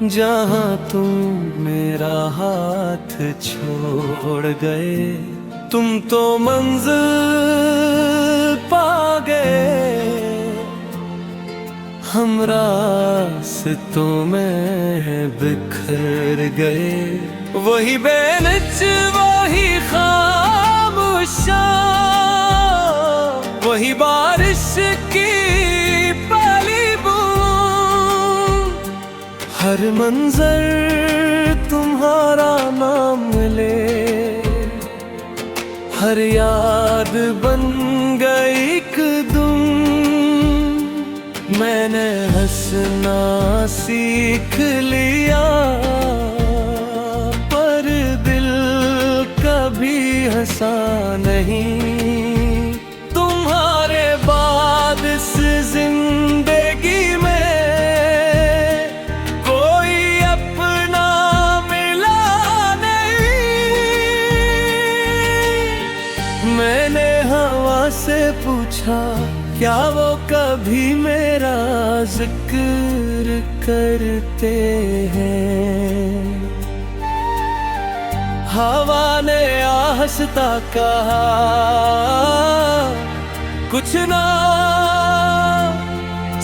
जहाँ तुम मेरा हाथ छोड़ गए, तुम तो मंजिल पा गए। हम रास्तों में बिखर गए, वही बेनच वही खामोशां, वही बारिश की पहली बूंद। हर मंजर तुम्हारा नाम ले, हर याद बन गई एक दुम। मैंने हंसना सीख लिया, पर दिल कभी हंसा नहीं। तुम्हारे बाद इस जिंदगी में कोई अपना मिला नहीं। मैंने हवा से पूछा, क्या वो कभी मेरा जिक्र करते हैं? हवा ने आहिस्ता कहा, कुछ ना,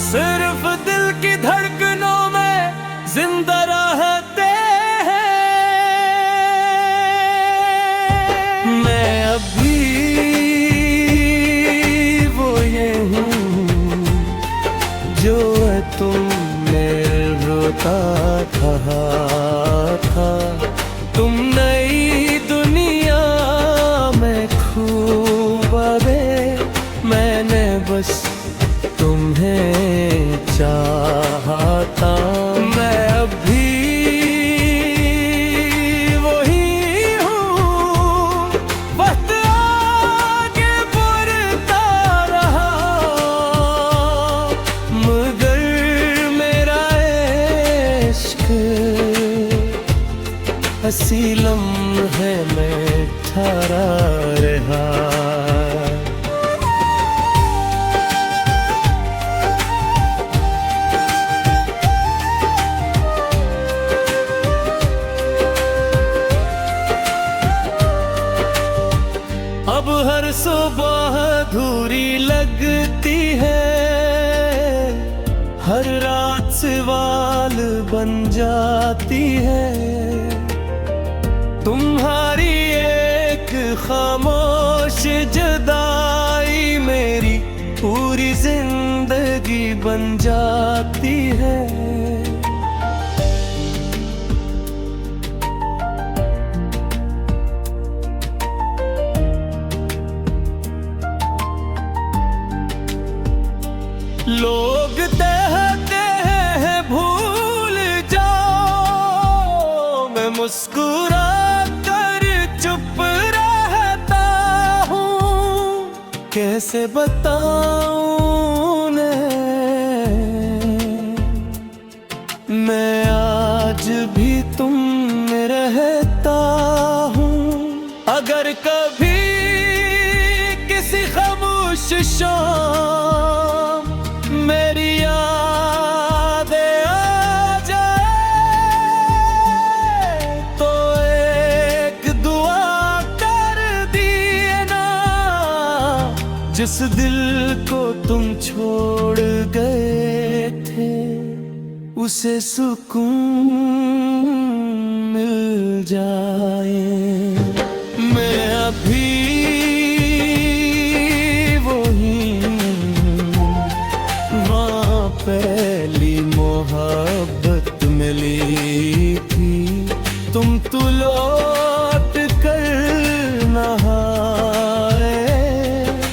सिर्फ दिल की धड़कनों में जिंदा रहते हैं। मैं अभी जो तुमने रोता था, तुम नई दुनिया में खूब आए। मैंने बस तुम्हें चाहता। मैं अभी वही हूँ, वक्त आगे बढ़ता रहा, मगर मेरा इश्क हसी लम्हे में ठहरा रहा। अब हर सुबह अधूरी लगती है, हर रात सवाल बन जाती है। तुम्हारी एक खामोश जुदाई मेरी पूरी जिंदगी बन जाती है। लोग कहते हैं भूल जाओ, मैं मुस्कुरा कर चुप रहता हूँ। कैसे बताऊं उन्हें, मैं आज भी तुम में रहता हूँ। अगर कभी किसी खामोश शाम मेरी यादें आ जाए, तो एक दुआ कर दिए ना। जिस दिल को तुम छोड़ गए थे, उसे सुकून मिल जाए। मैं अभी पहली मोहब्बत मिली थी, तुम तो लौट कर न आए,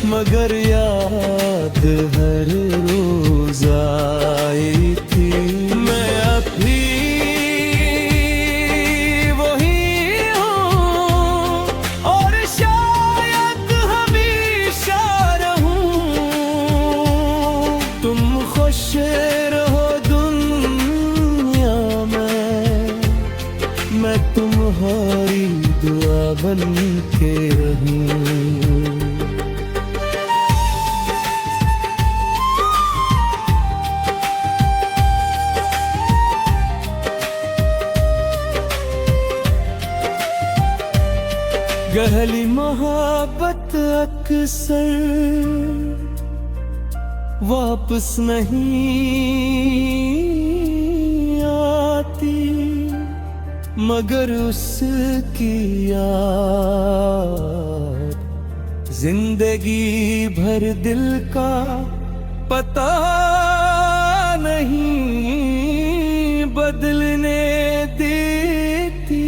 मगर याद हर रोज आई थी। मैं अभी वही हूँ, और शायद हमेशा रहूं। तुम खुश रहो दुनिया में, मैं तुम्हारी दुआ बन के रहूं। पहली मोहब्बत अक्सर वापस नहीं आती, मगर उसकी याद जिंदगी भर दिल का पता नहीं बदलने देती।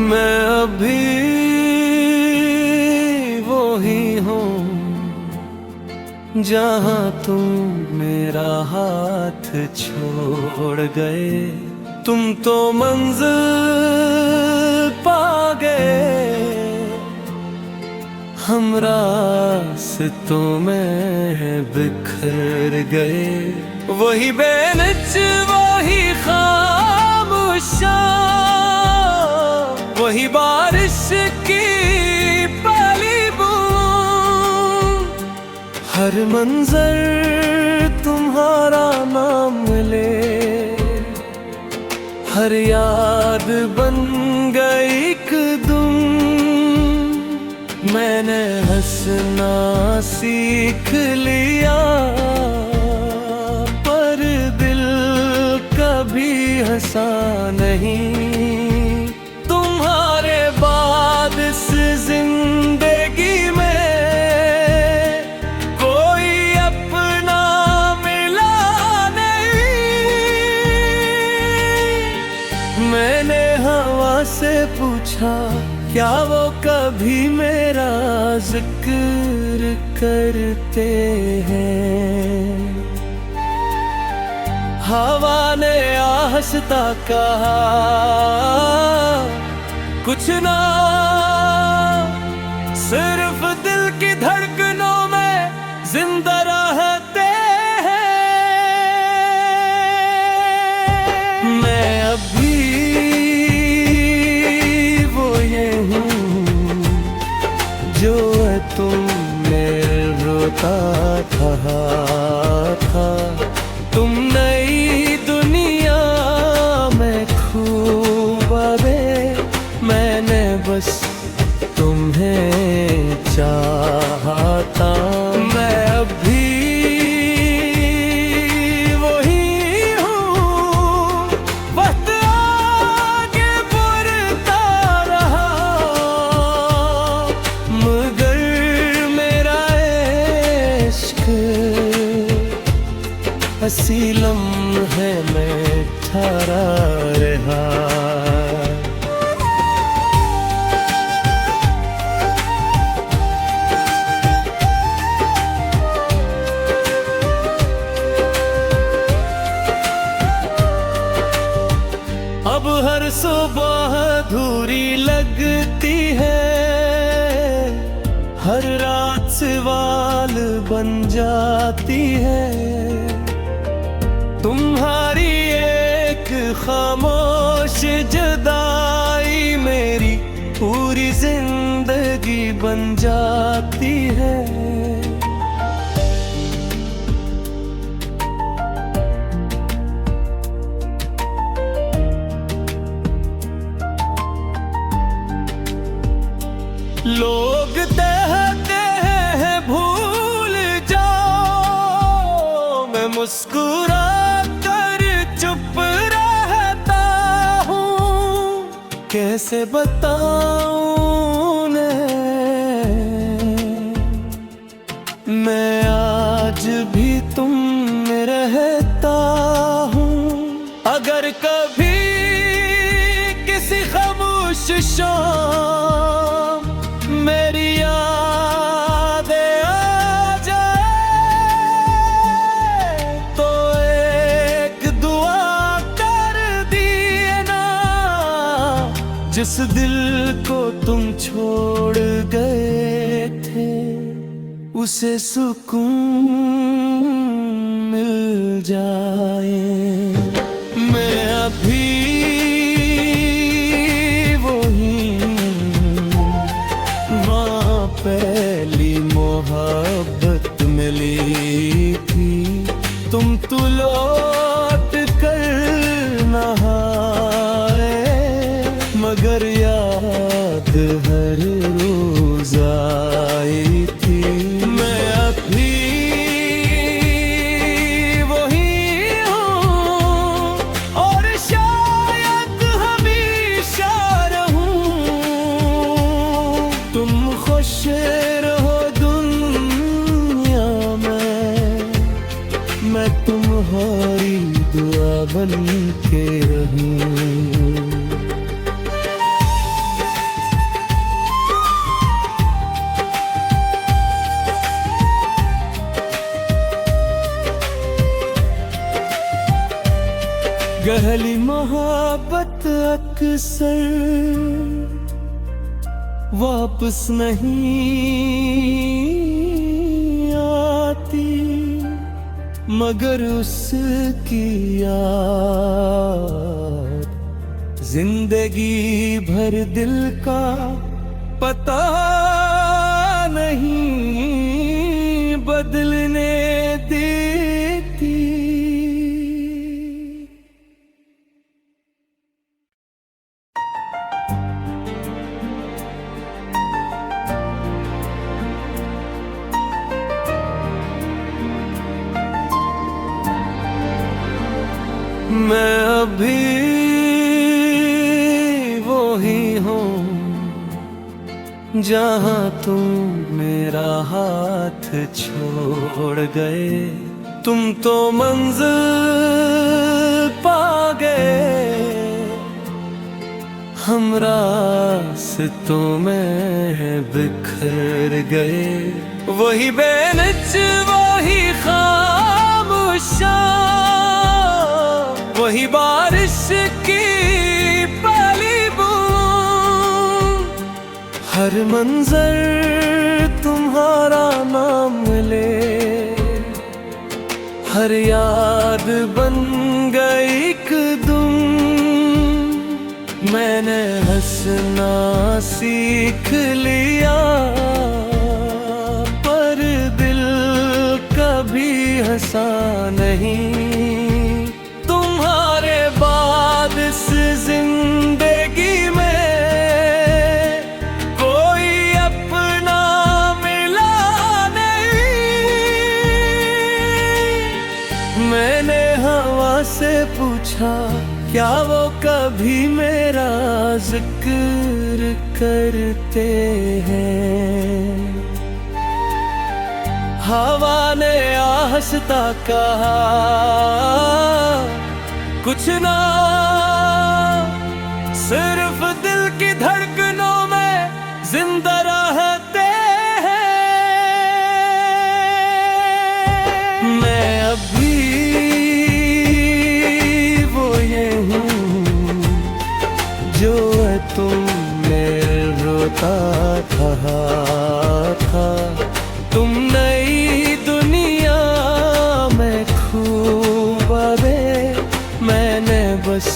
मैं अभी वो ही हूँ जहाँ तुम मेरा हाथ छोड़ गए। तुम तो मंजिल पा गए, हम रास्तों में बिखर गए। वही बेनच वही खामोशां, वही बारिश की पहली बूंद, हर मंजर तुम्हारा नाम ले, हर याद बन गई एक दुम। मैंने हंसना सीख लिया, पर दिल कभी हंसा नहीं। तुम्हारे बाद इस जिंदगी में कोई अपना मिला नहीं। मैंने हवा से पूछा, क्या वो कभी मेरा जिक्र करते हैं? हवा ने आहस्ता कहा, कुछ ना, सिर्फ दिल की धड़कनों में जिंदा रहते हैं। मैं अभी वो ये हूँ जो तुम में रोता था। तुम नई दुनिया में खूब आवे, मैंने बस तुम्हें चाहता। मैं अभी वही हूँ, वक्त आगे बढ़ता रहा, मगर मेरा इश्क हसी लम्हे में ठहरा रहा। अब हर सुबह अधूरी लगती है, हर रात सवाल बन जाती है। तुम्हारी एक खामोश जुदाई मेरी पूरी जिंदगी बन जाती है। लोग कहते हैं भूल जाओ, मैं मुस्कुरा कर चुप रहता हूँ। कैसे बताऊं मैं आज भी तुम में रहता हूँ। अगर कभी किसी खामोश शाम मेरी यादें आ जाए, तो एक दुआ कर दिए ना, जिस दिल को तुम छोड़ गए थे उसे सुकून मिल जाए। मैं अभी वही थी, तुम तो लौट कर न आए, मगर याद हर रोज आई थी। मैं अभी वही हूँ और शायद हमेशा रहूं। तुम खुश रहो दुनिया में, मैं तुम्हारी दुआ बन के रहूं। गहली मोहब्बत अक्सर वापस नहीं आती, मगर उसकी याद जिंदगी भर दिल का पता नहीं बदलने देती। मैं अभी वही हूँ जहाँ तुम मेरा हाथ छोड़ गए। तुम तो मंजिल पा गए, हम रास्तों में बिखर गए। वही बेनच वही खामोशां, वही बारिश की पहली बूंद, हर मंजर तुम्हारा नाम ले, हर याद बन गई एक दुम। मैंने हंसना सीख लिया, पर दिल कभी हंसा नहीं। तुम्हारे बाद इस जिंदगी में कोई अपना मिला नहीं। मैंने हवा से पूछा, क्या वो कभी मेरा जिक्र करते हैं? हवा ने आहिस्ता कहा, कुछ ना, सिर्फ दिल की धड़कनों में जिंदा रहते हैं। मैं अभी वो ये हूँ जो तुम में रोता था। तुम नई दुनिया में खूब आवे, मैंने बस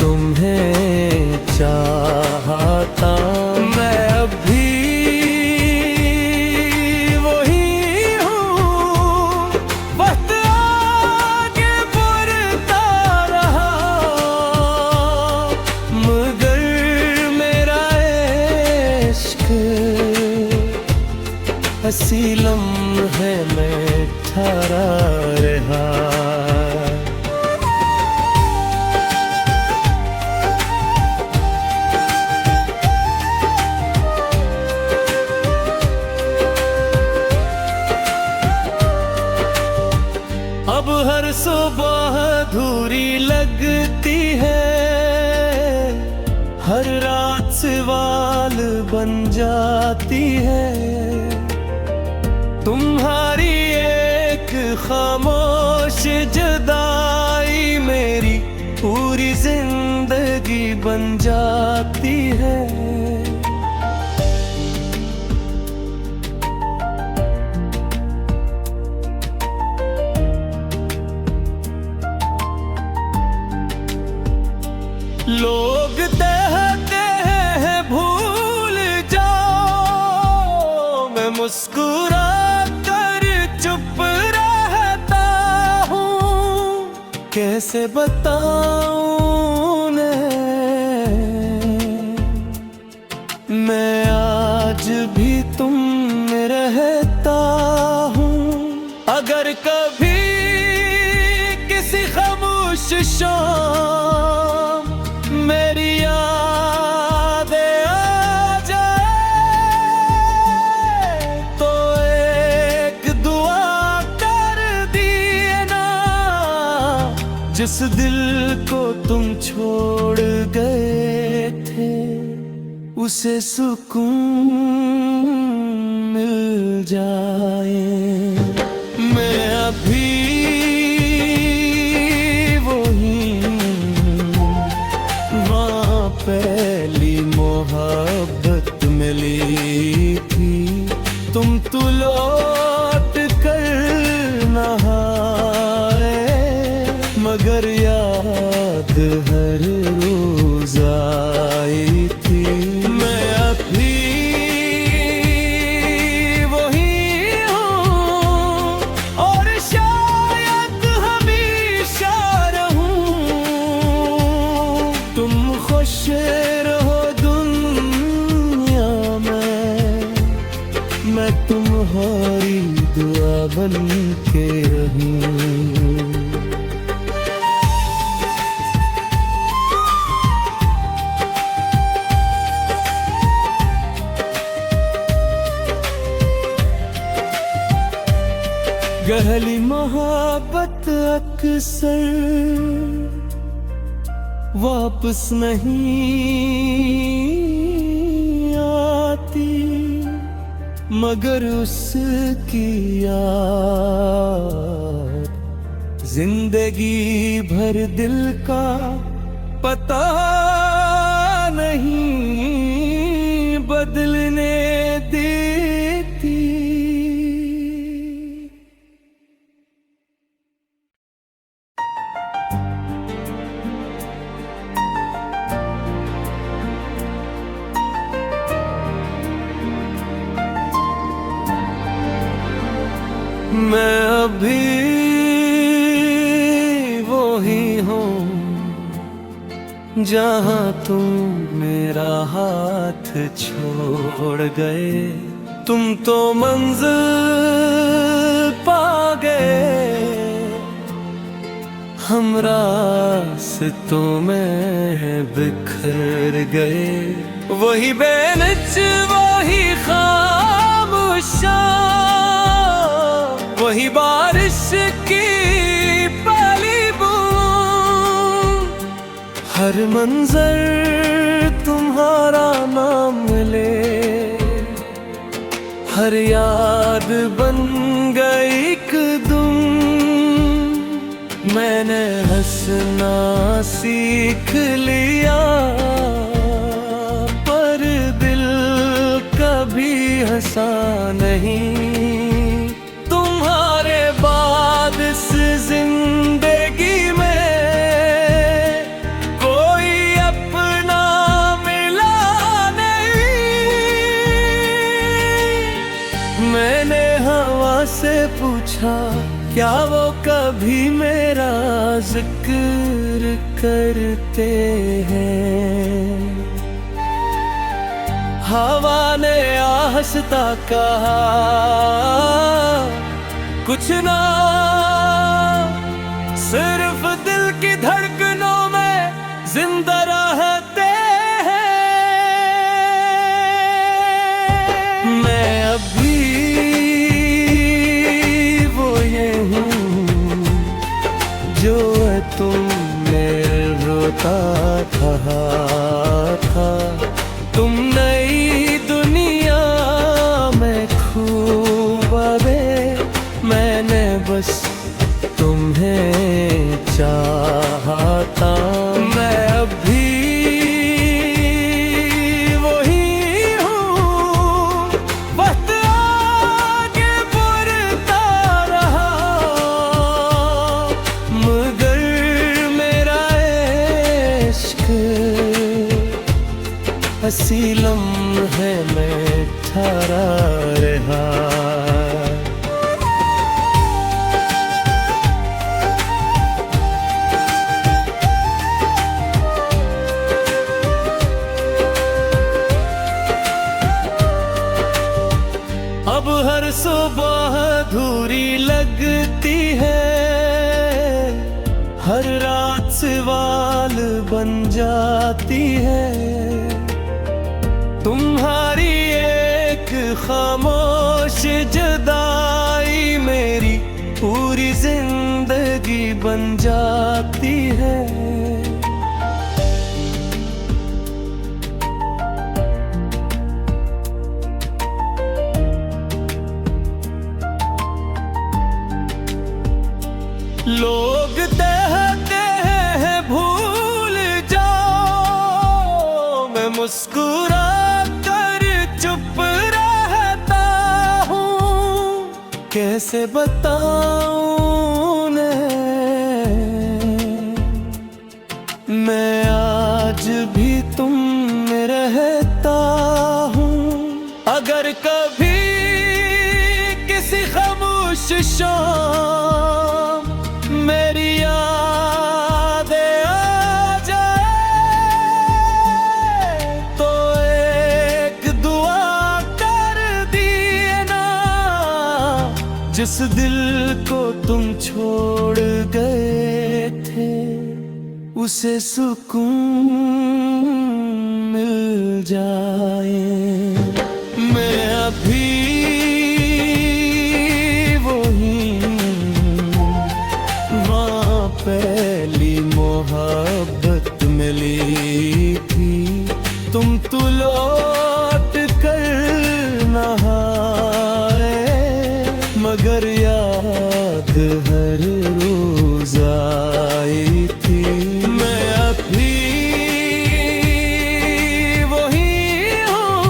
तुम्हें चाहता। मैं अभी वही हूँ, वक्त आगे बढ़ता रहा, मगर मेरा इश्क हसी लम्हे में ठहरा रहा। अब हर सुबह अधूरी लगती है, हर रात सवाल बन जाती है। तुम्हारी एक खामोश जुदाई मेरी पूरी जिंदगी बन जाती है। लोग कहते हैं भूल जाओ, मैं मुस्कुरा कर चुप कैसे बताऊं ने मैं आज भी तुम में रहता हूँ। अगर कभी किसी खामोश शाम मेरी यादें आ जाए तो एक दुआ कर दिए ना, जिस दिल को तुम छोड़ गए थे उसे सुकून मिल जाए। मैं अभी वही वहाँ पहली मोहब्बत मिली थी, तुम तो लौट कर न आए, मगर याद हर रोज आई थी। मैं अभी वही हूँ और शायद हमेशा रहूं। तुम खुश रहो दुनिया में, मैं तुम्हारी दुआ बन के रहूं। गहली मोहब्बत अक्सर वापस नहीं आती, मगर उसकी याद जिंदगी भर दिल का पता नहीं बदलने देती। मैं अभी वही हूँ जहाँ तुम मेरा हाथ छोड़ गए, तुम तो मंजिल पा गए, हम रास्तों में बिखर गए। वही बेनच वही खामोशां, वही बारिश की पहली बूंद, हर मंजर तुम्हारा नाम ले, हर याद बन गई एक दुम। मैंने हंसना सीख लिया पर दिल कभी हंसा नहीं। तुम्हारे बाद इस जिंदगी में कोई अपना मिला नहीं। मैंने हवा से पूछा क्या वो कभी मेरा जिक्र करते हैं। हवा ने आहिस्ता कहा कुछ ना, सिर्फ दिल की धड़कनों में जिंदा रहते हैं। मैं अभी वो ये हूँ जो तुम में रोता था। तुम नई दुनिया में खूब आवे, मैंने बस तुम्हें चाहता। मैं अभी वही हूँ, वक्त आगे बढ़ता रहा, मगर मेरा इश्क हंसी लम्हे में ठहरा रहा। जाती है। तुम्हारी एक खामोश जुदाई मेरी पूरी जिंदगी बन जाती है। लोग कहते हैं भूल जाओ, मैं मुस्कुरा कर चुप रहता हूँ। कैसे बताऊं मैं आज भी तुम में रहता हूँ। अगर कभी किसी खामोश शाम मेरी यादें आ जाए तो एक दुआ कर दिए ना। जिस दिल को तुम छोड़ गए थे उसे सुकून मिल जाए। मैं अभी पहली मोहब्बत मिली थी, तुम तो लौट कर न आए, मगर याद हर रोज आई थी। मैं अभी वही हूँ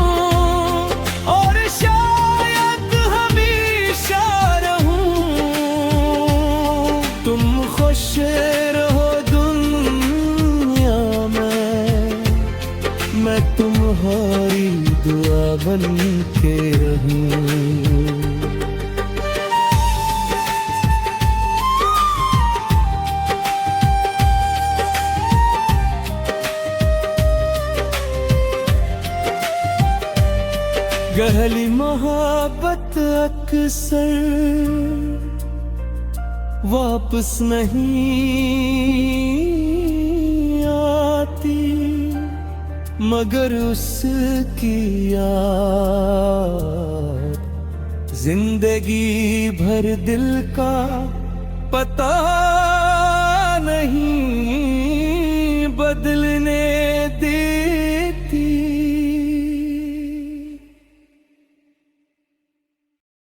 और शायद हमेशा रहूं। तुम खुश रहो दुनिया में, मैं तुम्हारी दुआ बन के रहूं। गहरी मोहब्बत अक्सर वापस नहीं आती, मगर उसकी याद जिंदगी भर दिल का पता नहीं बदल